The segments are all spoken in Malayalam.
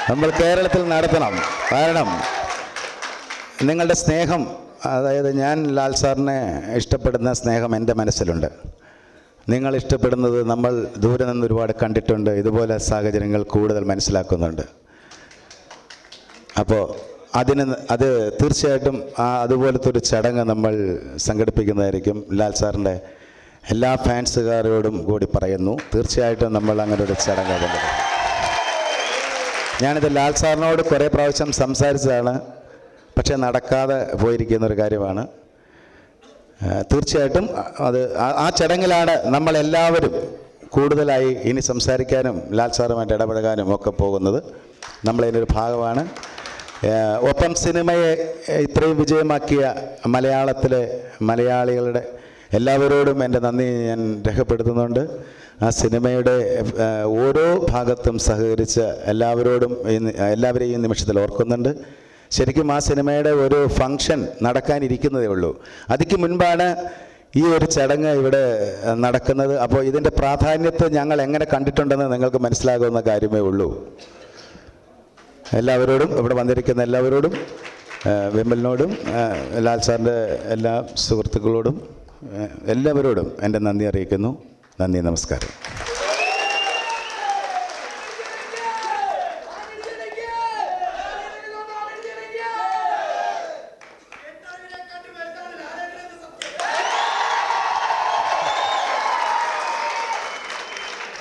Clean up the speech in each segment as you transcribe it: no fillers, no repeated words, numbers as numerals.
നമ്മൾ കേരളത്തിൽ നടത്തണം. കാരണം നിങ്ങളുടെ സ്നേഹം, അതായത് ഞാൻ ലാൽ സാറിനെ ഇഷ്ടപ്പെടുന്ന സ്നേഹം എൻ്റെ മനസ്സിലുണ്ട്. നിങ്ങൾ ഇഷ്ടപ്പെടുന്നത് നമ്മൾ ദൂരെ നിന്ന് ഒരുപാട് കണ്ടിട്ടുണ്ട്. ഇതുപോലെ സാഹചര്യങ്ങൾ കൂടുതൽ മനസ്സിലാക്കുന്നുണ്ട്. അപ്പോൾ അത് തീർച്ചയായിട്ടും അതുപോലത്തെ ഒരു ചടങ്ങ് നമ്മൾ സംഘടിപ്പിക്കുന്നതായിരിക്കും. ലാൽ സാറിൻ്റെ എല്ലാ ഫാൻസുകാരോടും കൂടി പറയുന്നു, തീർച്ചയായിട്ടും നമ്മൾ അങ്ങനെ ഒരു ചടങ്ങ് പങ്കെടുക്കും. ഞാനിത് ലാൽ സാറിനോട് കുറേ പ്രാവശ്യം സംസാരിച്ചതാണ്, പക്ഷേ നടക്കാതെ പോയിരിക്കുന്നൊരു കാര്യമാണ്. തീർച്ചയായിട്ടും ആ ചടങ്ങിലാണ് നമ്മളെല്ലാവരും കൂടുതലായി ഇനി സംസാരിക്കാനും ലാൽ സാറുമായിട്ട് ഇടപഴകാനും ഒക്കെ പോകുന്നത്. നമ്മളതിനൊരു ഭാഗമാണ്. ഒപ്പം സിനിമയെ ഇത്രയും വിജയമാക്കിയ മലയാളത്തിലെ മലയാളികളുടെ എല്ലാവരോടും എൻ്റെ നന്ദി ഞാൻ രേഖപ്പെടുത്തുന്നുണ്ട്. ആ സിനിമയുടെ ഓരോ ഭാഗത്തും സഹകരിച്ച എല്ലാവരെയും ഈ നിമിഷത്തിൽ ഓർക്കുന്നുണ്ട്. ശരിക്കും ആ സിനിമയുടെ ഒരു ഫംഗ്ഷൻ നടക്കാനിരിക്കുന്നതേ ഉള്ളൂ. അതിക്ക് മുൻപാണ് ഈ ഒരു ചടങ്ങ് ഇവിടെ നടക്കുന്നത്. അപ്പോൾ ഇതിൻ്റെ പ്രാധാന്യത്തെ ഞങ്ങൾ എങ്ങനെ കണ്ടിട്ടുണ്ടെന്ന് നിങ്ങൾക്ക് മനസ്സിലാകുന്ന കാര്യമേ ഉള്ളൂ. എല്ലാവരോടും, ഇവിടെ വന്നിരിക്കുന്ന എല്ലാവരോടും, വിമലിനോടും ലാൽ സാറിൻ്റെ എല്ലാ സുഹൃത്തുക്കളോടും എല്ലാവരോടും എൻ്റെ നന്ദി അറിയിക്കുന്നു. നന്ദി, നമസ്കാരം.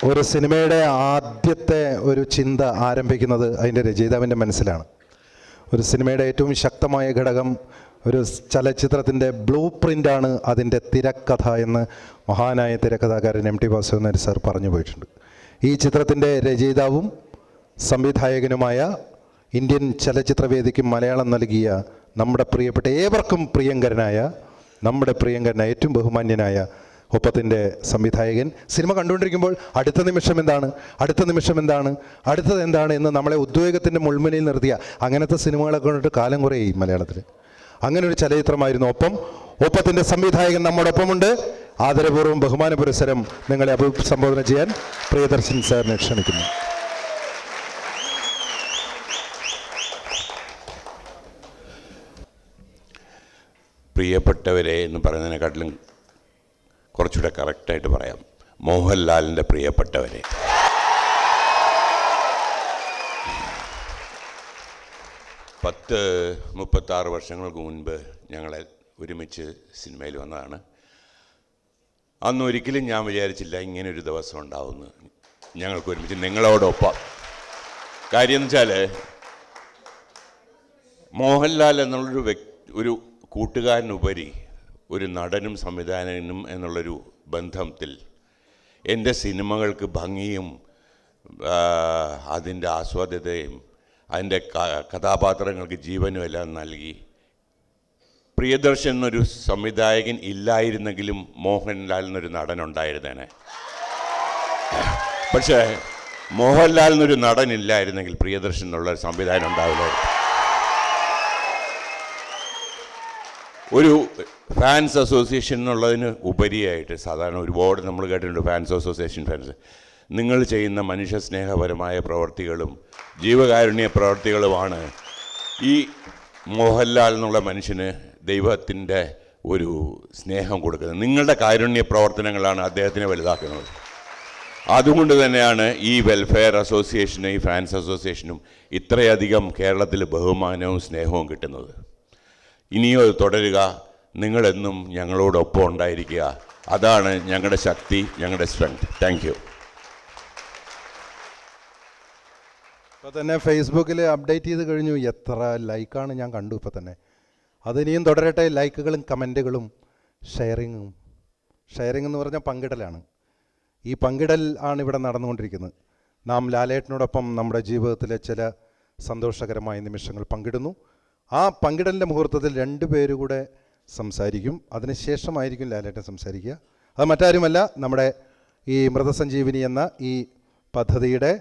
ഒരു സിനിമയുടെ ആദ്യത്തെ ഒരു ചിന്ത ആരംഭിക്കുന്നത് അതിൻ്റെ രചയിതാവിൻ്റെ മനസ്സിലാണ്. ഒരു സിനിമയുടെ ഏറ്റവും ശക്തമായ ഘടകം ഒരു ചലച്ചിത്രത്തിൻ്റെ ബ്ലൂ പ്രിൻ്റാണ് അതിൻ്റെ തിരക്കഥ എന്ന് മഹാനായ തിരക്കഥാകാരൻ M T Vasudevan Nair sir പറഞ്ഞു പോയിട്ടുണ്ട്. ഈ ചിത്രത്തിൻ്റെ രചയിതാവും സംവിധായകനുമായ ഇന്ത്യൻ ചലച്ചിത്രവേദിക്ക് മലയാളം നൽകിയ നമ്മുടെ പ്രിയപ്പെട്ട ഏവർക്കും പ്രിയങ്കരനായ ഏറ്റവും ബഹുമാന്യനായ ഒപ്പത്തിൻ്റെ സംവിധായകൻ. സിനിമ കണ്ടുകൊണ്ടിരിക്കുമ്പോൾ അടുത്ത നിമിഷം എന്താണ് എന്ന് നമ്മളെ ഉദ്വേഗത്തിൻ്റെ മുൾമുനയിൽ നിർത്തിയ അങ്ങനത്തെ സിനിമകളൊക്കെ കണ്ടിട്ട് കാലം കുറേയായി മലയാളത്തിൽ. അങ്ങനെ ഒരു ചലച്ചിത്രമായിരുന്നു ഒപ്പം. ഒപ്പത്തിൻ്റെ സംവിധായകൻ നമ്മോടൊപ്പമുണ്ട്. ആദരപൂർവ്വം ബഹുമാന പുരസ്സരം നിങ്ങളെ അഭിസംബോധന ചെയ്യാൻ പ്രിയദർശൻ സാറിനെ ക്ഷണിക്കുന്നു. പ്രിയപ്പെട്ടവരെ എന്ന് പറയുന്നതിനെക്കാട്ടിലും കുറച്ചുകൂടെ കറക്റ്റായിട്ട് പറയാം, മോഹൻലാലിൻ്റെ പ്രിയപ്പെട്ടവരെ. പത്ത് 36 വർഷങ്ങൾക്ക് മുൻപ് ഞങ്ങളെ ഒരുമിച്ച് സിനിമയിൽ വന്നതാണ്. അന്നൊരിക്കലും ഞാൻ വിചാരിച്ചില്ല ഇങ്ങനൊരു ദിവസം ഉണ്ടാവുമെന്ന്. ഞങ്ങൾക്ക് ഒരുമിച്ച് നിങ്ങളോടൊപ്പം. കാര്യം എന്ന് വെച്ചാൽ മോഹൻലാൽ എന്നുള്ളൊരു ഒരു കൂട്ടുകാരനുപരി ഒരു നടനും സംവിധായകനും എന്നുള്ളൊരു ബന്ധത്തിൽ എൻ്റെ സിനിമകൾക്ക് ഭംഗിയും അതിൻ്റെ ആസ്വാദ്യതയും അതിൻ്റെ കഥാപാത്രങ്ങൾക്ക് ജീവനും എല്ലാം നൽകി. പ്രിയദർശൻ എന്നൊരു സംവിധായകൻ ഇല്ലായിരുന്നെങ്കിലും മോഹൻലാൽ എന്നൊരു നടനുണ്ടായിരുന്നേനെ. പക്ഷേ മോഹൻലാൽ എന്നൊരു നടനില്ലായിരുന്നെങ്കിൽ പ്രിയദർശൻ എന്നുള്ളൊരു സംവിധാനം ഉണ്ടാവില്ലായിരുന്നു. ഒരു ഫാൻസ് അസോസിയേഷൻ എന്നുള്ളതിന് ഉപരിയായിട്ട് സാധാരണ ഒരുപാട് നമ്മൾ കേട്ടിട്ടുണ്ട് ഫാൻസ് അസോസിയേഷൻ. നിങ്ങൾ ചെയ്യുന്ന മനുഷ്യസ്നേഹപരമായ പ്രവർത്തികളും ജീവകാരുണ്യ പ്രവർത്തികളുമാണ് ഈ മോഹൻലാൽ എന്നുള്ള മനുഷ്യന് ദൈവത്തിൻ്റെ ഒരു സ്നേഹം കൊടുക്കുന്നത്. നിങ്ങളുടെ കാരുണ്യ പ്രവർത്തനങ്ങളാണ് അദ്ദേഹത്തിനെ വലുതാക്കുന്നത്. അതുകൊണ്ട് തന്നെയാണ് ഈ വെൽഫെയർ അസോസിയേഷനും ഈ ഫാൻസ് അസോസിയേഷനും ഇത്രയധികം കേരളത്തിൽ ബഹുമാനവും സ്നേഹവും കിട്ടുന്നത്. ഇനിയും അത് തുടരുക. നിങ്ങളെന്നും ഞങ്ങളോടൊപ്പം ഉണ്ടായിരിക്കുക. അതാണ് ഞങ്ങളുടെ ശക്തി, ഞങ്ങളുടെ സ്ട്രെങ്ത്. Thank you. ഇപ്പോൾ തന്നെ ഫേസ്ബുക്കിൽ അപ്ഡേറ്റ് ചെയ്ത് കഴിഞ്ഞു. എത്ര ലൈക്കാണ് ഞാൻ കണ്ടു ഇപ്പോൾ തന്നെ. അതിനിയും തുടരട്ടെ. ലൈക്കുകളും കമൻറ്റുകളും ഷെയറിങ്ങും എന്ന് പറഞ്ഞാൽ പങ്കിടലാണ്. ഈ പങ്കിടൽ ആണ് ഇവിടെ നടന്നുകൊണ്ടിരിക്കുന്നത്. നാം ലാലേട്ടനോടൊപ്പം നമ്മുടെ ജീവിതത്തിലെ ചില സന്തോഷകരമായ നിമിഷങ്ങൾ പങ്കിടുന്നു. ആ പങ്കിടലിൻ്റെ മുഹൂർത്തത്തിൽ 2 പേര് കൂടെ സംസാരിക്കും. അതിനുശേഷമായിരിക്കും ലാലേട്ടൻ സംസാരിക്കുക. അത് മറ്റാരുമല്ല, നമ്മുടെ ഈ മൃതസഞ്ജീവിനി എന്ന ഈ പദ്ധതിയുടെ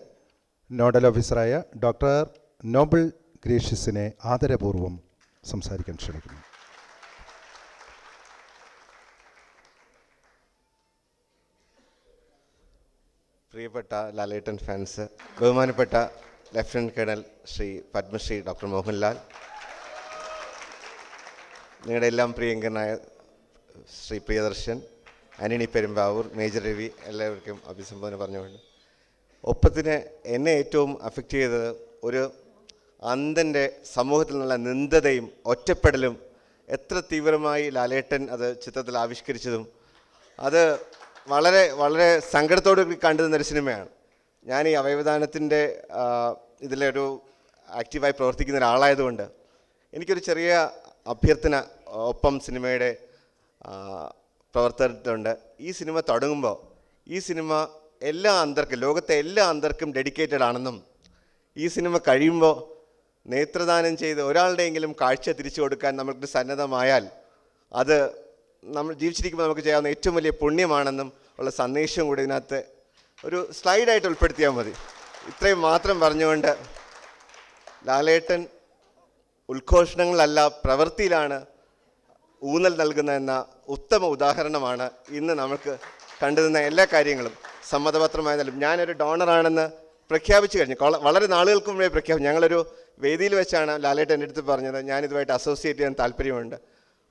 നോഡൽ ഓഫീസറായ ഡോക്ടർ നോബിൾ ഗ്രേഷ്യസിനെ ആദരപൂർവ്വം സംസാരിക്കാൻ ക്ഷണിക്കുന്നു. പ്രിയപ്പെട്ട ലാലേട്ടൻ ഫാൻസ്, ബഹുമാനപ്പെട്ട lieutenant colonel Shri Padmashri doctor Mohanlal, നിങ്ങളുടെ എല്ലാം പ്രിയങ്കരനായ ശ്രീ പ്രിയദർശൻ, ആന്റണി പെരുമ്പാവൂർ, മേജർ രവി, എല്ലാവർക്കും അഭിസംബോധന പറഞ്ഞുകൊണ്ട്, ഒപ്പത്തിന് എന്നെ ഏറ്റവും അഫക്റ്റ് ചെയ്തത് ഒരു അന്ധൻ്റെ സമൂഹത്തിൽ നിന്നുള്ള നിന്ദതയും ഒറ്റപ്പെടലും എത്ര തീവ്രമായി ലാലേട്ടൻ അത് ചിത്രത്തിൽ ആവിഷ്കരിച്ചതും അത് വളരെ വളരെ സങ്കടത്തോടു കൂടി കണ്ടു നിന്നൊരു സിനിമയാണ്. ഞാൻ ഈ അവയവദാനത്തിൻ്റെ ഇതിലൊരു ആക്റ്റീവായി പ്രവർത്തിക്കുന്ന ഒരാളായതുകൊണ്ട് എനിക്കൊരു ചെറിയ അഭ്യർത്ഥന ഒപ്പം സിനിമയുടെ പ്രവർത്തനത്തിലുണ്ട്. ഈ സിനിമ തുടങ്ങുമ്പോൾ ഈ സിനിമ എല്ലാ അന്ധർക്കും, ലോകത്തെ എല്ലാ അന്ധർക്കും ഡെഡിക്കേറ്റഡ് ആണെന്നും ഈ സിനിമ കഴിയുമ്പോൾ നേത്രദാനം ചെയ്ത് ഒരാളുടെയെങ്കിലും കാഴ്ച തിരിച്ചു കൊടുക്കാൻ നമുക്ക് സന്നദ്ധമായാൽ അത് നമ്മൾ ജീവിച്ചിരിക്കുമ്പോൾ നമുക്ക് ചെയ്യാവുന്ന ഏറ്റവും വലിയ പുണ്യമാണെന്നും ഉള്ള സന്ദേശവും കൂടി ഇതിനകത്ത് ഒരു സ്ലൈഡായിട്ട് ഉൾപ്പെടുത്തിയാൽ മതി. ഇത്രയും മാത്രം പറഞ്ഞുകൊണ്ട്, ലാലേട്ടൻ ഉദ്ഘോഷണങ്ങളല്ല പ്രവൃത്തിയിലാണ് ഊന്നൽ നൽകുന്നതെന്ന ഉത്തമ ഉദാഹരണമാണ് ഇന്ന് നമുക്ക് കണ്ടുനിന്ന എല്ലാ കാര്യങ്ങളും. സമ്മതപത്രമായാലും ഞാനൊരു ഡോണറാണെന്ന് പ്രഖ്യാപിച്ചു കഴിഞ്ഞു, വളരെ നാളുകൾക്ക് മുമ്പേ പ്രഖ്യാപിച്ചു. ഞങ്ങളൊരു വേദിയിൽ വെച്ചാണ് ലാലേട്ടൻ എൻ്റെ അടുത്ത് പറഞ്ഞത് ഞാനിതുമായിട്ട് അസോസിയേറ്റ് ചെയ്യാൻ താല്പര്യമുണ്ട്.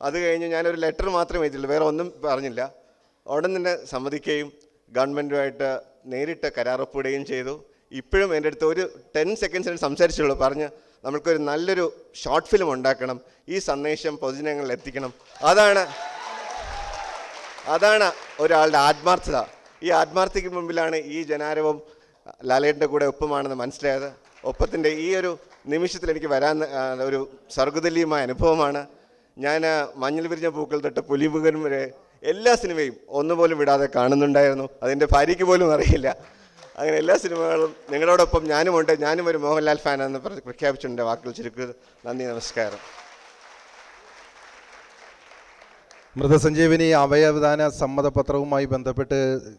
അത് കഴിഞ്ഞ് ഞാനൊരു ലെറ്റർ മാത്രമേ എഴുതിയുള്ളൂ, വേറെ ഒന്നും പറഞ്ഞില്ല. ഉടൻ തന്നെ സമ്മതിക്കുകയും ഗവൺമെൻറ്റുമായിട്ട് നേരിട്ട് കരാറൊപ്പിടുകയും ചെയ്തു. ഇപ്പോഴും എൻ്റെ അടുത്ത് ഒരു 10 സെക്കൻഡ്സിന് സംസാരിച്ചുള്ളൂ, പറഞ്ഞ് നമ്മൾക്കൊരു നല്ലൊരു ഷോർട്ട് ഫിലിം ഉണ്ടാക്കണം, ഈ സന്ദേശം പൊതുജനങ്ങളിൽ എത്തിക്കണം. അതാണ് ഒരാളുടെ ആത്മാർത്ഥത. ഈ ആത്മാർത്ഥതയ്ക്ക് മുമ്പിലാണ് ഈ ജനാരവം ലാലേട്ടൻ്റെ കൂടെ ഒപ്പമാണെന്ന് മനസ്സിലായത്. ഒപ്പത്തിൻ്റെ ഈ ഒരു നിമിഷത്തിൽ എനിക്ക് വരാൻ ഒരു സർഗതുല്യമായ അനുഭവമാണ്. ഞാൻ മഞ്ഞൾ വിരിഞ്ഞ പൂക്കൾ തൊട്ട് പുലിമുഖൻ വരെ എല്ലാ സിനിമയും ഒന്നുപോലും വിടാതെ കാണുന്നുണ്ടായിരുന്നു. അതെൻ്റെ ഭാര്യയ്ക്ക് പോലും അറിയില്ല. അങ്ങനെ എല്ലാ സിനിമകളും നിങ്ങളോടൊപ്പം ഞാനുമുണ്ട്. ഞാനും ഒരു മോഹൻലാൽ ഫാനാണെന്ന് പ്രഖ്യാപിച്ചിട്ടുണ്ട്. വാക്കുകൾ ചുരുക്കുക. നന്ദി, നമസ്കാരം. മൃതസഞ്ജീവനി അവയവദാന സമ്മതപത്രവുമായി ബന്ധപ്പെട്ട്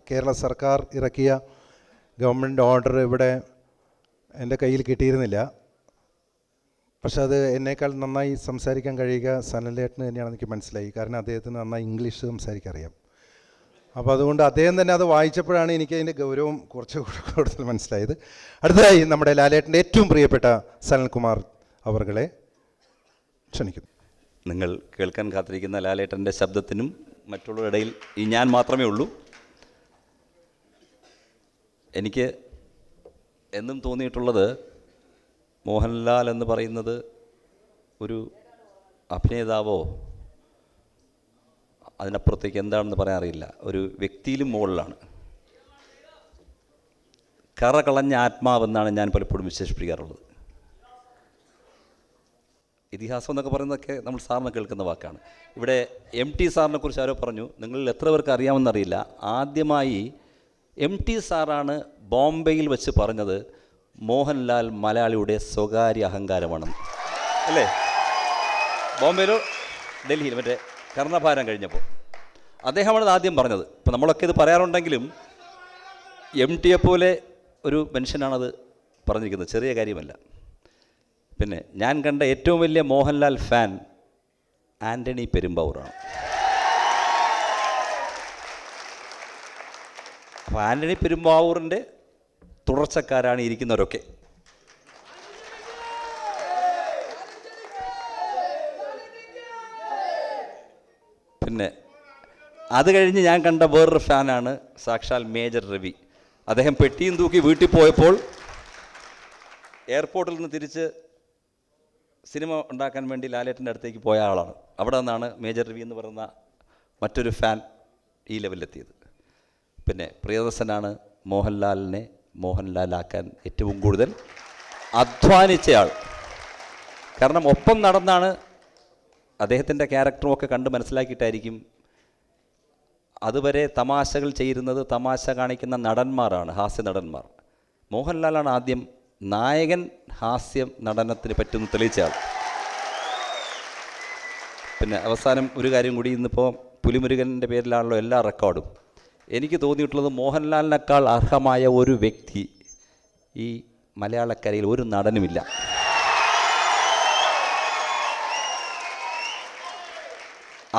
കേരള സർക്കാർ ഇറക്കിയ ഗവൺമെൻറ് ഓർഡർ ഇവിടെ എൻ്റെ കയ്യിൽ കിട്ടിയിരുന്നില്ല. പക്ഷെ അത് എന്നേക്കാൾ നന്നായി സംസാരിക്കാൻ കഴിയുക സനലേട്ടന് തന്നെയാണെന്ന് എനിക്ക് മനസ്സിലായി. കാരണം അദ്ദേഹത്തിന് നന്നായി ഇംഗ്ലീഷ് സംസാരിക്കാൻ അറിയാം. അപ്പോൾ അതുകൊണ്ട് അദ്ദേഹം തന്നെ അത് വായിച്ചപ്പോഴാണ് എനിക്ക് അതിൻ്റെ ഗൗരവം കുറച്ച് കൂടുതൽ മനസ്സിലായത്. അടുത്തതായി നമ്മുടെ ലാലേട്ടൻ്റെ ഏറ്റവും പ്രിയപ്പെട്ട സനൽകുമാർ അവർകളെ ക്ഷണിക്കുന്നു. നിങ്ങൾ കേൾക്കാൻ കാത്തിരിക്കുന്ന ലാലേട്ടൻ്റെ ശബ്ദത്തിനും മറ്റുള്ളവരുടെ ഇടയിൽ ഈ ഞാൻ മാത്രമേ ഉള്ളൂ. എനിക്ക് എന്നും തോന്നിയിട്ടുള്ളത് മോഹൻലാൽ എന്ന് പറയുന്നത് ഒരു അഭിനേതാവോ അതിനപ്പുറത്തേക്ക് എന്താണെന്ന് പറയാൻ അറിയില്ല, ഒരു വ്യക്തിയിലും മുകളിലാണ്. കറകളഞ്ഞ ആത്മാവെന്നാണ് ഞാൻ പലപ്പോഴും വിശേഷിപ്പിക്കാറുള്ളത്. ഇതിഹാസം എന്നൊക്കെ പറയുന്നതൊക്കെ നമ്മൾ സാറിന് കേൾക്കുന്ന വാക്കാണ്. ഇവിടെ MT സാറിനെ കുറിച്ച് ആരോ പറഞ്ഞു, നിങ്ങളിൽ എത്ര പേർക്ക് അറിയാമെന്നറിയില്ല, ആദ്യമായി MT സാറാണ് ബോംബെയിൽ വെച്ച് പറഞ്ഞത് മോഹൻലാൽ മലയാളിയുടെ സ്വകാര്യ അഹങ്കാരമാണെന്ന്, അല്ലേ? ബോംബെയിലോ ഡൽഹിയിൽ മറ്റേ കർണഭാരം കഴിഞ്ഞപ്പോൾ അദ്ദേഹമാണ് ആദ്യം പറഞ്ഞത്. ഇപ്പം നമ്മളൊക്കെ ഇത് പറയാറുണ്ടെങ്കിലും MTയെ പോലെ ഒരു മനുഷ്യനാണത് പറഞ്ഞിരിക്കുന്നത്, ചെറിയ കാര്യമല്ല. പിന്നെ ഞാൻ കണ്ട ഏറ്റവും വലിയ മോഹൻലാൽ ഫാൻ ആൻ്റണി പെരുമ്പാവൂറാണ്. അപ്പോൾ ആൻ്റണി പെരുമ്പാവൂറിൻ്റെ തുടർച്ചക്കാരാണ് ഇരിക്കുന്നവരൊക്കെ. പിന്നെ അത് കഴിഞ്ഞ് ഞാൻ കണ്ട വേറൊരു ഫാനാണ് സാക്ഷാൽ മേജർ രവി. അദ്ദേഹം പെട്ടിയും തൂക്കി വീട്ടിൽ പോയപ്പോൾ എയർപോർട്ടിൽ നിന്ന് തിരിച്ച് സിനിമ ഉണ്ടാക്കാൻ വേണ്ടി ലാലേട്ടൻ്റെ അടുത്തേക്ക് പോയ ആളാണ്. അവിടെ നിന്നാണ് മേജർ രവി എന്ന് പറയുന്ന മറ്റൊരു ഫാൻ ഈ ലെവലിലെത്തിയത്. പിന്നെ പ്രിയദർശനാണ് മോഹൻലാലിനെ മോഹൻലാലാക്കാൻ ഏറ്റവും കൂടുതൽ അധ്വാനിച്ചയാൾ. കാരണം ഒപ്പം നടന്നാണ് അദ്ദേഹത്തിൻ്റെ ക്യാരക്ടറും ഒക്കെ കണ്ട് മനസ്സിലാക്കിയിട്ടായിരിക്കും. അതുവരെ തമാശകൾ ചെയ്യുന്നത് തമാശ കാണിക്കുന്ന നടന്മാരാണ്, ഹാസ്യ നടന്മാർ. മോഹൻലാലാണ് ആദ്യം നായകൻ ഹാസ്യം നടനത്തിന് പറ്റുന്ന തെളിയിച്ചയാൾ. പിന്നെ അവസാനം ഒരു കാര്യം കൂടി, ഇന്നിപ്പോൾ പുലിമുരുകൻ്റെ പേരിലാണല്ലോ എല്ലാ റെക്കോർഡും. എനിക്ക് തോന്നിയിട്ടുള്ളത് മോഹൻലാലിനേക്കാൾ അർഹമായ ഒരു വ്യക്തി ഈ മലയാളക്കരയിൽ ഒരു നടനുമില്ല.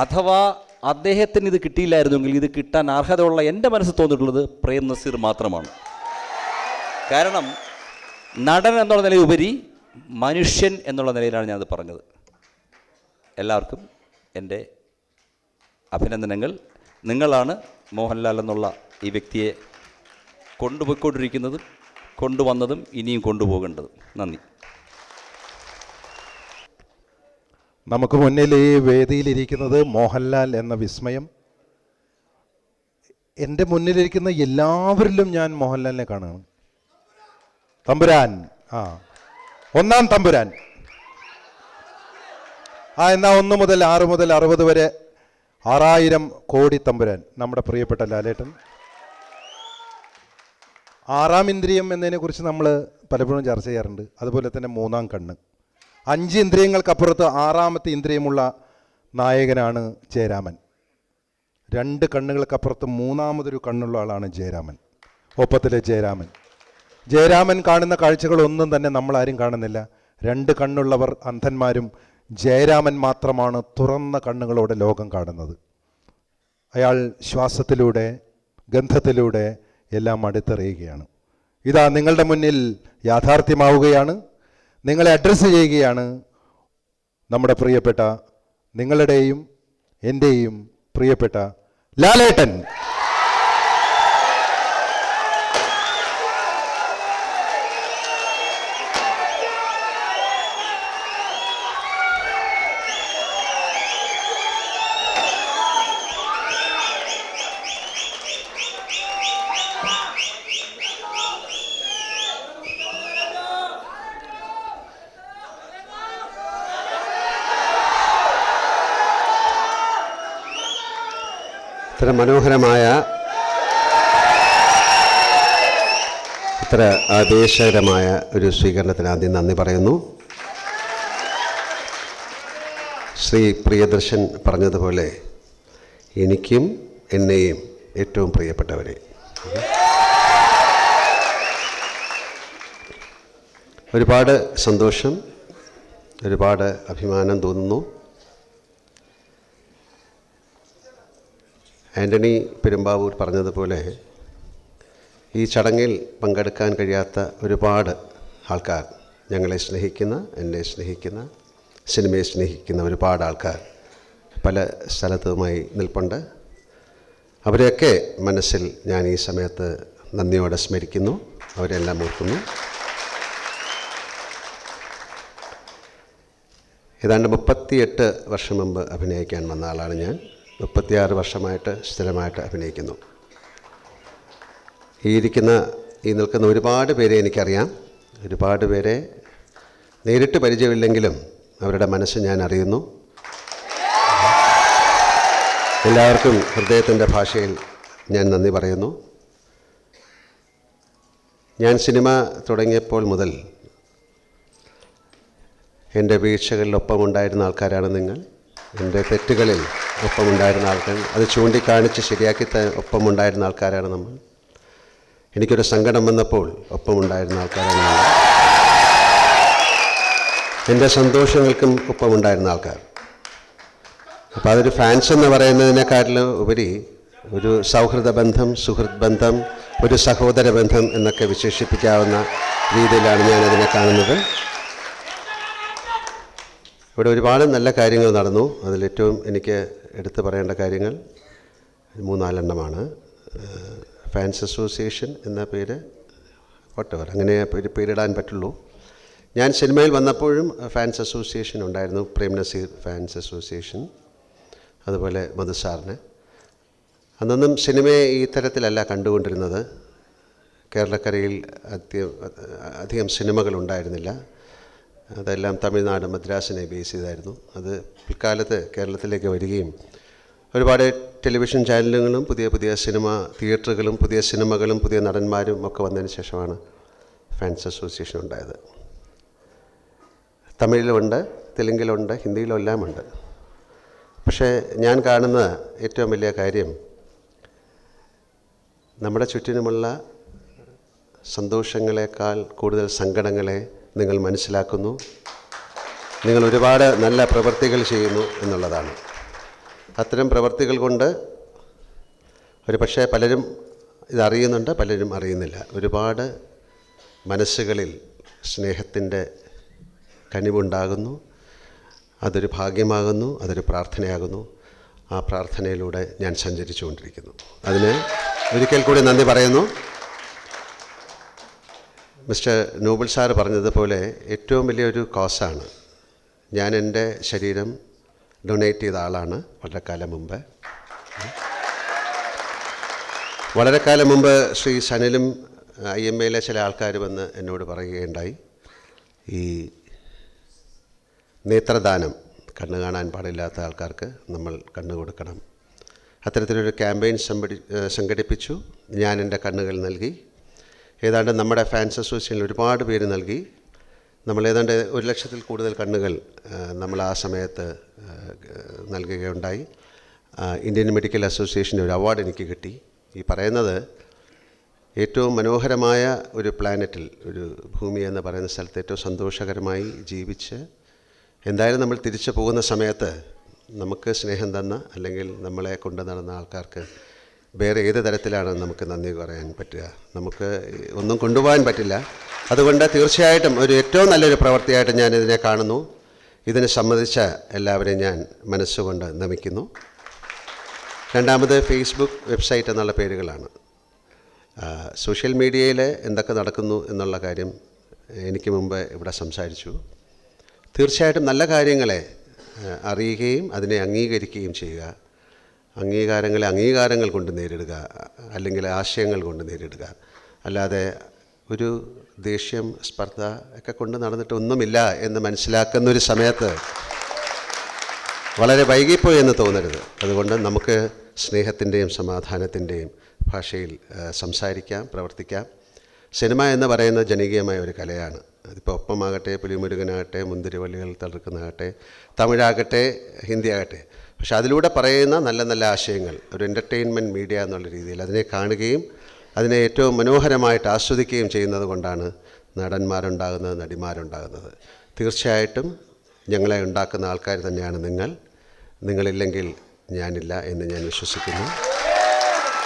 അഥവാ അദ്ദേഹത്തിന് ഇത് കിട്ടിയില്ലായിരുന്നെങ്കിൽ ഇത് കിട്ടാൻ അർഹതയുള്ള എൻ്റെ മനസ്സിൽ തോന്നിയിട്ടുള്ളത് പ്രേം നസീർ മാത്രമാണ്. കാരണം നടൻ എന്നുള്ള നിലയുപരി മനുഷ്യൻ എന്നുള്ള നിലയിലാണ് ഞാനത് പറഞ്ഞത്. എല്ലാവർക്കും എൻ്റെ അഭിനന്ദനങ്ങൾ. നിങ്ങളാണ് മോഹൻലാൽ എന്നുള്ള ഈ വ്യക്തിയെ കൊണ്ടുപോയിക്കൊണ്ടിരിക്കുന്നതും കൊണ്ടുവന്നതും ഇനിയും കൊണ്ടുപോകേണ്ടതും. നന്ദി. നമുക്ക് മുന്നിൽ ഈ വേദിയിലിരിക്കുന്നത് മോഹൻലാൽ എന്ന വിസ്മയം. എൻ്റെ മുന്നിലിരിക്കുന്ന എല്ലാവരിലും ഞാൻ മോഹൻലാലിനെ കാണുകയാണ്. തമ്പുരാൻ, ഒന്നാം തമ്പുരാൻ. എന്നാൽ 1 മുതൽ 6 മുതൽ 60 വരെ 6000 കോടി തമ്പുരാൻ നമ്മുടെ പ്രിയപ്പെട്ട ലാലേട്ടൻ. 6ാം ഇന്ദ്രിയം എന്നതിനെക്കുറിച്ച് നമ്മൾ പലപ്പോഴും ചർച്ച ചെയ്യാറുണ്ട്. അതുപോലെ തന്നെ 3ാം കണ്ണ്. 5 ഇന്ദ്രിയങ്ങൾക്കപ്പുറത്ത് 6ാമത്തെ ഇന്ദ്രിയമുള്ള നായകനാണ് ജയരാമൻ. 2 കണ്ണുകൾക്കപ്പുറത്ത് 3ാമതൊരു കണ്ണുള്ള ആളാണ് ജയരാമൻ. ഒപ്പത്തിലെ ജയരാമൻ. ജയരാമൻ കാണുന്ന കാഴ്ചകളൊന്നും തന്നെ നമ്മളാരും കാണുന്നില്ല. 2 കണ്ണുള്ളവർ അന്ധന്മാരും ജയരാമൻ മാത്രമാണ് തുറന്ന കണ്ണുകളോടെ ലോകം കാണുന്നത്. അയാൾ ശ്വാസത്തിലൂടെ, ഗന്ധത്തിലൂടെ എല്ലാം അടുത്തെറിയുകയാണ്. ഇതാ നിങ്ങളുടെ മുന്നിൽ യാഥാർത്ഥ്യമാവുകയാണ്. നിങ്ങളെ അഡ്രസ്സ് ചെയ്യുകയാണ് നമ്മുടെ പ്രിയപ്പെട്ട, നിങ്ങളുടെയും എൻ്റെയും പ്രിയപ്പെട്ട ലാലേട്ടൻ. ഇത്ര മനോഹരമായ, ഇത്ര ആവേശകരമായ ഒരു സ്വീകരണത്തിന് ആദ്യം നന്ദി പറയുന്നു. ശ്രീ പ്രിയദർശൻ പറഞ്ഞതുപോലെ എനിക്കും എന്നെയും ഏറ്റവും പ്രിയപ്പെട്ടവരെ, ഒരുപാട് സന്തോഷം, ഒരുപാട് അഭിമാനം തോന്നുന്നു. ആൻ്റണി പെരുമ്പാവൂർ പറഞ്ഞതുപോലെ ഈ ചടങ്ങിൽ പങ്കെടുക്കാൻ കഴിയാത്ത ഒരുപാട് ആൾക്കാർ, ഞങ്ങളെ സ്നേഹിക്കുന്ന, എന്നെ സ്നേഹിക്കുന്ന, സിനിമയെ സ്നേഹിക്കുന്ന ഒരുപാട് ആൾക്കാർ പല സ്ഥലത്തുമായി നിൽപ്പുണ്ട്. അവരെയൊക്കെ മനസ്സിൽ ഞാൻ ഈ സമയത്ത് നന്ദിയോടെ സ്മരിക്കുന്നു, അവരെല്ലാം ഓർക്കുന്നു. ഏതാണ്ട് 38 വർഷം മുമ്പ് അഭിനയിക്കാൻ വന്ന ആളാണ് ഞാൻ. 36 വർഷമായിട്ട് സ്ഥിരമായിട്ട് അഭിനയിക്കുന്നു. ഈ നിൽക്കുന്ന ഒരുപാട് പേരെ എനിക്കറിയാം. ഒരുപാട് പേരെ നേരിട്ട് പരിചയമില്ലെങ്കിലും അവരുടെ മനസ്സ് ഞാൻ അറിയുന്നു. എല്ലാവർക്കും ഹൃദയത്തിൻ്റെ ഭാഷയിൽ ഞാൻ നന്ദി പറയുന്നു. ഞാൻ സിനിമ തുടങ്ങിയപ്പോൾ മുതൽ എൻ്റെ വീഴ്ചകളിൽ ഒപ്പമുണ്ടായിരുന്ന ആൾക്കാരാണ് നിങ്ങൾ. എൻ്റെ തെറ്റുകളിൽ ഒപ്പമുണ്ടായിരുന്ന ആൾക്കാർ, അത് ചൂണ്ടിക്കാണിച്ച് ശരിയാക്കി ഒപ്പമുണ്ടായിരുന്ന ആൾക്കാരാണ് നമ്മൾ. എനിക്കൊരു സങ്കടം വന്നപ്പോൾ ഒപ്പമുണ്ടായിരുന്ന ആൾക്കാരാണ് നമ്മൾ. എൻ്റെ സന്തോഷങ്ങൾക്കും ഒപ്പമുണ്ടായിരുന്ന ആൾക്കാർ. അപ്പോൾ അതൊരു ഫാൻസ് എന്ന് പറയുന്നതിനെക്കാട്ടിലും ഉപരി ഒരു സൗഹൃദ ബന്ധം, സുഹൃത്ത് ബന്ധം, ഒരു സഹോദര ബന്ധം എന്നൊക്കെ വിശേഷിപ്പിക്കാവുന്ന രീതിയിലാണ് ഞാനതിനെ കാണുന്നത്. ഇവിടെ ഒരുപാട് നല്ല കാര്യങ്ങൾ നടന്നു. അതിലേറ്റവും എനിക്ക് എടുത്തു പറയേണ്ട കാര്യങ്ങൾ 3-4 എണ്ണമാണ്. ഫാൻസ് അസോസിയേഷൻ എന്ന പേര്, വട്ടവർ, അങ്ങനെ പേരിടാൻ പറ്റുള്ളൂ. ഞാൻ സിനിമയിൽ വന്നപ്പോഴും ഫാൻസ് അസോസിയേഷൻ ഉണ്ടായിരുന്നു. പ്രേം നസീർ ഫാൻസ് അസോസിയേഷൻ, അതുപോലെ മധുസാറിന്. അന്നൊന്നും സിനിമയെ ഈ തരത്തിലല്ല കണ്ടുകൊണ്ടിരുന്നത്. കേരളക്കരയിൽ അധികം സിനിമകളുണ്ടായിരുന്നില്ല. അതെല്ലാം തമിഴ്നാട്, മദ്രാസിനെ ബേസ് ചെയ്തായിരുന്നു. അത് പിൽക്കാലത്ത് കേരളത്തിലേക്ക് വരികയും ഒരുപാട് ടെലിവിഷൻ ചാനലുകളും പുതിയ പുതിയ സിനിമ തിയേറ്ററുകളും പുതിയ സിനിമകളും പുതിയ നടന്മാരും ഒക്കെ വന്നതിന് ശേഷമാണ് ഫാൻസ് അസോസിയേഷൻ ഉണ്ടായത്. തമിഴിലുണ്ട്, തെലുങ്കിലുണ്ട്, ഹിന്ദിയിലും എല്ലാം ഉണ്ട്. പക്ഷേ ഞാൻ കാണുന്ന ഏറ്റവും വലിയ കാര്യം നമ്മുടെ ചുറ്റിനുമുള്ള സന്തോഷങ്ങളെക്കാൾ കൂടുതൽ സങ്കടങ്ങളെ നിങ്ങൾ മനസ്സിലാക്കുന്നു, നിങ്ങൾ ഒരുപാട് നല്ല പ്രവൃത്തികൾ ചെയ്യുന്നു എന്നുള്ളതാണ്. അത്തരം പ്രവൃത്തികൾ കൊണ്ട് ഒരു പക്ഷേ പലരും ഇതറിയുന്നുണ്ട്, പലരും അറിയുന്നില്ല. ഒരുപാട് മനസ്സുകളിൽ സ്നേഹത്തിൻ്റെ കനിവുണ്ടാകുന്നു. അതൊരു ഭാഗ്യമാകുന്നു, അതൊരു പ്രാർത്ഥനയാകുന്നു. ആ പ്രാർത്ഥനയിലൂടെ ഞാൻ സഞ്ചരിച്ചുകൊണ്ടിരിക്കുന്നു. അതിന് ഒരിക്കൽ കൂടി നന്ദി പറയുന്നു. മിസ്റ്റർ നോബിൾ സാർ പറഞ്ഞതുപോലെ ഏറ്റവും വലിയൊരു കോസാണ്. ഞാൻ എൻ്റെ ശരീരം ഡൊണേറ്റ് ചെയ്ത ആളാണ് വളരെ കാലം മുമ്പ്. വളരെ കാലം മുമ്പ് ശ്രീ സനിലും IMAയിലെ ചില ആൾക്കാർ വന്ന് എന്നോട് പറയുകയുണ്ടായി, ഈ നേത്രദാനം, കണ്ണ് കാണാൻ പാടില്ലാത്ത ആൾക്കാർക്ക് നമ്മൾ കണ്ണ് കൊടുക്കണം. അത്തരത്തിലൊരു ക്യാമ്പയിൻ സംഘടിപ്പിച്ചു. ഞാൻ എൻ്റെ കണ്ണുകൾ നൽകി. ഏതാണ്ട് നമ്മുടെ ഫാൻസ് അസോസിയേഷനിൽ ഒരുപാട് പേര് നൽകി. നമ്മൾ ഏതാണ്ട് 1,00,000-ൽ കൂടുതൽ കണ്ണുകൾ നമ്മൾ ആ സമയത്ത് നൽകുകയുണ്ടായി. ഇന്ത്യൻ മെഡിക്കൽ അസോസിയേഷൻ്റെ ഒരു അവാർഡ് എനിക്ക് കിട്ടി. ഈ പറയുന്നത് ഏറ്റവും മനോഹരമായ ഒരു പ്ലാനറ്റിൽ, ഒരു ഭൂമി എന്ന് പറയുന്ന സ്ഥലത്ത് ഏറ്റവും സന്തോഷകരമായി ജീവിച്ച് എന്തായാലും നമ്മൾ തിരിച്ചു പോകുന്ന സമയത്ത് നമുക്ക് സ്നേഹം തന്ന അല്ലെങ്കിൽ നമ്മളെ കൊണ്ടു നടന്ന ആൾക്കാർക്ക് വേറെ ഏത് തരത്തിലാണ് നമുക്ക് നന്ദി പറയാൻ പറ്റുക? നമുക്ക് ഒന്നും കൊണ്ടുപോകാൻ പറ്റില്ല. അതുകൊണ്ട് തീർച്ചയായിട്ടും ഒരു ഏറ്റവും നല്ലൊരു പ്രവൃത്തിയായിട്ട് ഞാൻ ഇതിനെ കാണുന്നു. ഇതിന് സമ്മതിച്ച എല്ലാവരെയും ഞാൻ മനസ്സുകൊണ്ട് നമിക്കുന്നു. രണ്ടാമത് ഫേസ്ബുക്ക്, വെബ്സൈറ്റ് എന്നുള്ള പേരുകളാണ്. സോഷ്യൽ മീഡിയയിൽ എന്തൊക്കെ നടക്കുന്നു എന്നുള്ള കാര്യം എനിക്ക് മുമ്പ് ഇവിടെ സംസാരിച്ചു. തീർച്ചയായിട്ടും നല്ല കാര്യങ്ങളെ അറിയുകയും അതിനെ അംഗീകരിക്കുകയും ചെയ്യുക. അംഗീകാരങ്ങൾ കൊണ്ട് നേരിടുക, അല്ലെങ്കിൽ ആശയങ്ങൾ കൊണ്ട് നേരിടുക. അല്ലാതെ ഒരു ദേഷ്യം, സ്പർദ്ധ ഒക്കെ കൊണ്ട് നടന്നിട്ടൊന്നുമില്ല എന്ന് മനസ്സിലാക്കുന്നൊരു സമയത്ത് വളരെ വൈകിപ്പോയി എന്ന് തോന്നരുത്. അതുകൊണ്ട് നമുക്ക് സ്നേഹത്തിൻ്റെയും സമാധാനത്തിൻ്റെയും ഭാഷയിൽ സംസാരിക്കാം, പ്രവർത്തിക്കാം. സിനിമ എന്ന് പറയുന്നത് ജനകീയമായ ഒരു കലയാണ്. അതിപ്പോൾ ഒപ്പമാകട്ടെ, പുലിമുരുകനാകട്ടെ, മുന്തിരിവള്ളികൾ തളിർക്കുന്നതാകട്ടെ, തമിഴാകട്ടെ, ഹിന്ദി ആകട്ടെ. പക്ഷെ അതിലൂടെ പറയുന്ന നല്ല നല്ല ആശയങ്ങൾ ഒരു എൻ്റർടൈൻമെൻറ്റ് മീഡിയ എന്നുള്ള രീതിയിൽ അതിനെ കാണുകയും അതിനെ ഏറ്റവും മനോഹരമായിട്ട് ആസ്വദിക്കുകയും ചെയ്യുന്നത് കൊണ്ടാണ് നടന്മാരുണ്ടാകുന്നത്, നടിമാരുണ്ടാകുന്നത്. തീർച്ചയായിട്ടും ഞങ്ങളെ ഉണ്ടാക്കുന്ന ആൾക്കാർ തന്നെയാണ് നിങ്ങൾ. നിങ്ങളില്ലെങ്കിൽ ഞാനില്ല എന്ന് ഞാൻ വിശ്വസിക്കുന്നു.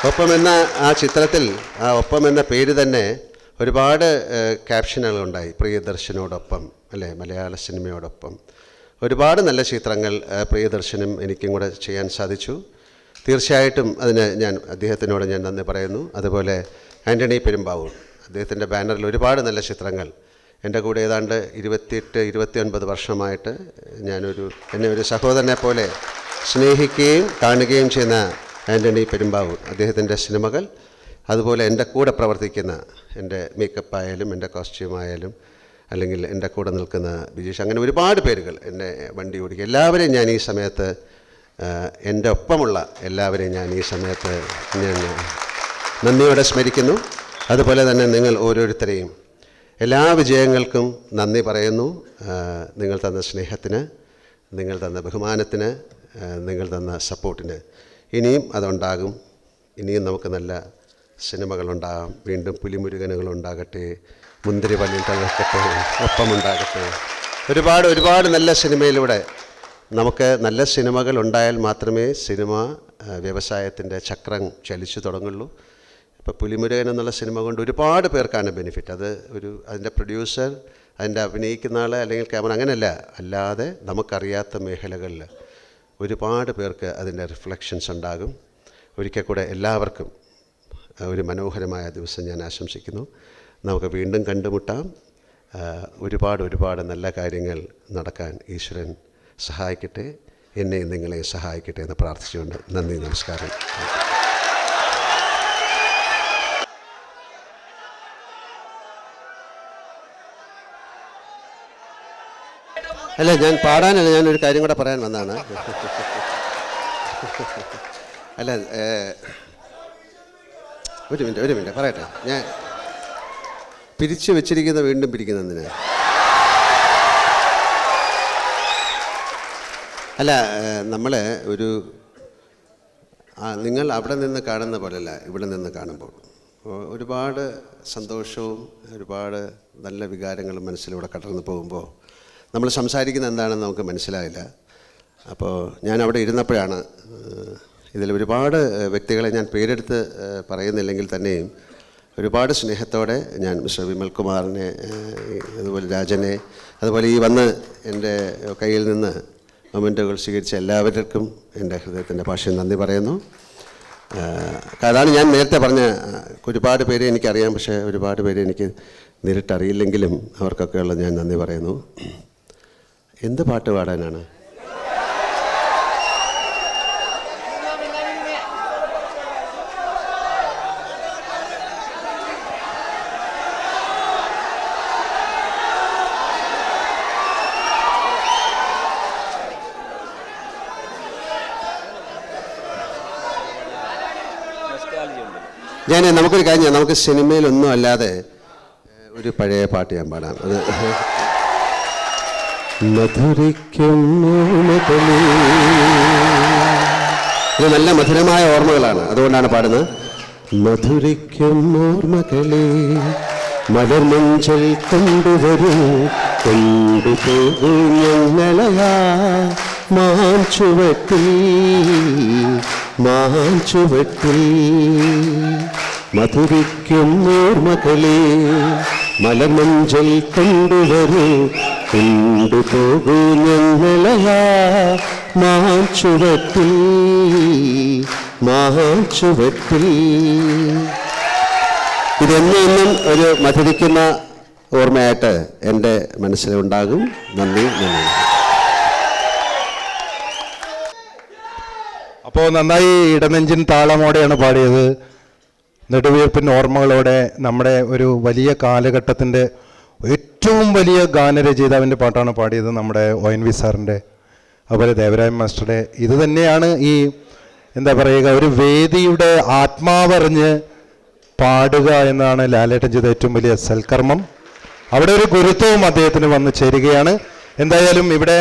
ഒപ്പം എന്ന ആ ചിത്രത്തിൽ, ആ ഒപ്പം എന്ന പേര് തന്നെ ഒരുപാട് ക്യാപ്ഷനുകളുണ്ടായി. പ്രിയദർശനോടൊപ്പം, അല്ലേ, മലയാള സിനിമയോടൊപ്പം ഒരുപാട് നല്ല ചിത്രങ്ങൾ പ്രിയദർശനും എനിക്കും കൂടെ ചെയ്യാൻ സാധിച്ചു. തീർച്ചയായിട്ടും അതിന് ഞാൻ അദ്ദേഹത്തിനോട് ഞാൻ നന്ദി പറയുന്നു. അതുപോലെ ആൻ്റണി പെരുമ്പാവൂർ, അദ്ദേഹത്തിൻ്റെ ബാനറിൽ ഒരുപാട് നല്ല ചിത്രങ്ങൾ എൻ്റെ കൂടെ ഏതാണ്ട് 28-29 വർഷമായിട്ട് എന്നെ ഒരു സഹോദരനെ പോലെ സ്നേഹിക്കുകയും കാണുകയും ചെയ്യുന്ന ആൻ്റണി പെരുമ്പാവൂർ, അദ്ദേഹത്തിൻ്റെ സിനിമകൾ, അതുപോലെ എൻ്റെ കൂടെ പ്രവർത്തിക്കുന്ന എൻ്റെ മേക്കപ്പ് ആയാലും എൻ്റെ കോസ്റ്റ്യൂമായാലും അല്ലെങ്കിൽ എൻ്റെ കൂടെ നിൽക്കുന്ന ബിജീഷ്, അങ്ങനെ ഒരുപാട് പേരുകൾ, എൻ്റെ വണ്ടി ഓടിക്കുക, എല്ലാവരെയും ഞാൻ ഈ സമയത്ത്, എൻ്റെ ഒപ്പമുള്ള എല്ലാവരെയും ഞാൻ ഈ സമയത്ത് ഞാൻ നന്ദിയോടെ സ്മരിക്കുന്നു. അതുപോലെ തന്നെ നിങ്ങൾ ഓരോരുത്തരെയും എല്ലാ വിജയങ്ങൾക്കും നന്ദി പറയുന്നു. നിങ്ങൾ തന്ന സ്നേഹത്തിന്, നിങ്ങൾ തന്ന ബഹുമാനത്തിന്, നിങ്ങൾ തന്ന സപ്പോർട്ടിന്. ഇനിയും അതുണ്ടാകും. ഇനിയും നമുക്ക് നല്ല സിനിമകളുണ്ടാകാം. വീണ്ടും പുലിമുരുകനുകളുണ്ടാകട്ടെ, മുന്തിരിവള്ളിയിൽ തളർക്കട്ടെ, ഒപ്പമുണ്ടാകട്ടെ. ഒരുപാട് നല്ല സിനിമയിലൂടെ നമുക്ക് നല്ല സിനിമകൾ ഉണ്ടായാൽ മാത്രമേ സിനിമ വ്യവസായത്തിൻ്റെ ചക്രം ചലിച്ചു തുടങ്ങുള്ളൂ. ഇപ്പോൾ പുലിമുരുകൻ എന്നുള്ള സിനിമ കൊണ്ട് ഒരുപാട് പേർക്കാണ് ബെനിഫിറ്റ്. അതിൻ്റെ പ്രൊഡ്യൂസർ, അതിൻ്റെ അഭിനയിക്കുന്ന ആൾ, അല്ലെങ്കിൽ ക്യാമറ, അങ്ങനെയല്ല, അല്ലാതെ നമുക്കറിയാത്ത മേഖലകളിൽ ഒരുപാട് പേർക്ക് അതിൻ്റെ റിഫ്ലക്ഷൻസ് ഉണ്ടാകും. ഒരിക്കൽ കൂടെ എല്ലാവർക്കും ഒരു മനോഹരമായ ദിവസം ഞാൻ ആശംസിക്കുന്നു. നമുക്ക് വീണ്ടും കണ്ടുമുട്ടാം. ഒരുപാട് നല്ല കാര്യങ്ങൾ നടക്കാൻ ഈശ്വരൻ സഹായിക്കട്ടെ, എന്നെയും നിങ്ങളെയും സഹായിക്കട്ടെ എന്ന് പ്രാർത്ഥിച്ചുകൊണ്ട് നന്ദി, നമസ്കാരം. അല്ല, ഞാൻ പാടാനല്ല, ഞാനൊരു കാര്യം കൂടെ പറയാൻ വന്നതാണ്. അല്ല, ഒരു മിനിറ്റ് പറയട്ടെ. ഞാൻ പിരിച്ചു വെച്ചിരിക്കുന്ന വീണ്ടും പിരിക്കുന്നതിന് അല്ല, നമ്മൾ നിങ്ങൾ അവിടെ നിന്ന് കാണുന്ന പോലെയല്ല ഇവിടെ നിന്ന് കാണുമ്പോൾ ഒരുപാട് സന്തോഷവും ഒരുപാട് നല്ല വികാരങ്ങളും മനസ്സിലൂടെ കടന്നു പോകുമ്പോൾ നമ്മൾ സംസാരിക്കുന്ന എന്താണെന്ന് നമുക്ക് മനസ്സിലായില്ല. അപ്പോൾ ഞാൻ അവിടെ ഇരുന്നപ്പോഴാണ് ഇതിൽ ഒരുപാട് വ്യക്തികളെ ഞാൻ പേരെടുത്ത് പറയുന്നില്ലെങ്കിൽ തന്നെയും ഒരുപാട് സ്നേഹത്തോടെ ഞാൻ മിസ്റ്റർ വിമൽ കുമാറിനെ, അതുപോലെ രാജനെ, അതുപോലെ ഈ വന്ന് എൻ്റെ കയ്യിൽ നിന്ന് മൊമെൻറ്റുകൾ സ്വീകരിച്ച എല്ലാവർക്കും എൻ്റെ ഹൃദയത്തിൻ്റെ ഭാഷയിൽ നന്ദി പറയുന്നു. അതാണ് ഞാൻ നേരത്തെ പറഞ്ഞ, ഒരുപാട് പേരെ എനിക്കറിയാം, പക്ഷേ ഒരുപാട് പേരെ എനിക്ക് നേരിട്ടറിയില്ലെങ്കിലും അവർക്കൊക്കെയുള്ള ഞാൻ നന്ദി പറയുന്നു. എന്ത് പാട്ട് പാടാനാണ്? നമുക്കൊരു കാര്യം, നമുക്ക് സിനിമയിലൊന്നും അല്ലാതെ ഒരു പഴയ പാട്ട് ഞാൻ പാടാം. അത് മധുരിക്കും ഇത് നല്ല മധുരമായ ഓർമ്മകളാണ്, അതുകൊണ്ടാണ് പാടുന്നത്. മധുരിക്കും ഓർമ്മകളെ മലർമഞ്ചൽ കൊണ്ടുവരും, കൊണ്ടുപോകും ഞങ്ങളയാ മാഞ്ചുവട്ടിൽ, മാഞ്ചുവട്ടിൽ. മധുരിക്കും ഓർമ്മകളെ മലർമഞ്ചൽ കൊണ്ടുവരും, കൊണ്ടുപോകൂ ഞങ്ങളയാ മാഞ്ചുവട്ടിൽ, മാഞ്ചുവട്ടിൽ. ഇതെന്നും ഒരു മധുരിക്കുന്ന ഓർമ്മയായിട്ട് എൻ്റെ മനസ്സിലുണ്ടാകും. നന്ദി, നന്ദി. അപ്പോൾ നന്നായി ഇടനെഞ്ചിൻ താളമോടെയാണ് പാടിയത്. നെടുവീർപ്പിൻ ഓർമ്മകളോടെ നമ്മുടെ ഒരു വലിയ കാലഘട്ടത്തിൻ്റെ ഏറ്റവും വലിയ ഗാനരചയിതാവിൻ്റെ പാട്ടാണ് പാടിയത്, നമ്മുടെ ONV സാറിൻ്റെ, അതുപോലെ ദേവരാജൻ മാസ്റ്ററുടെ. ഇത് തന്നെയാണ് ഈ എന്താ പറയുക, ഒരു വേദിയുടെ ആത്മാവറിഞ്ഞ് പാടുക എന്നാണ് ലാലേട്ടൻ ചെയ്ത ഏറ്റവും വലിയ സൽക്കർമ്മം. അവിടെ ഒരു ഗുരുത്വവും അദ്ദേഹത്തിന് വന്നു ചേരുകയാണ്. എന്തായാലും ഇവിടെ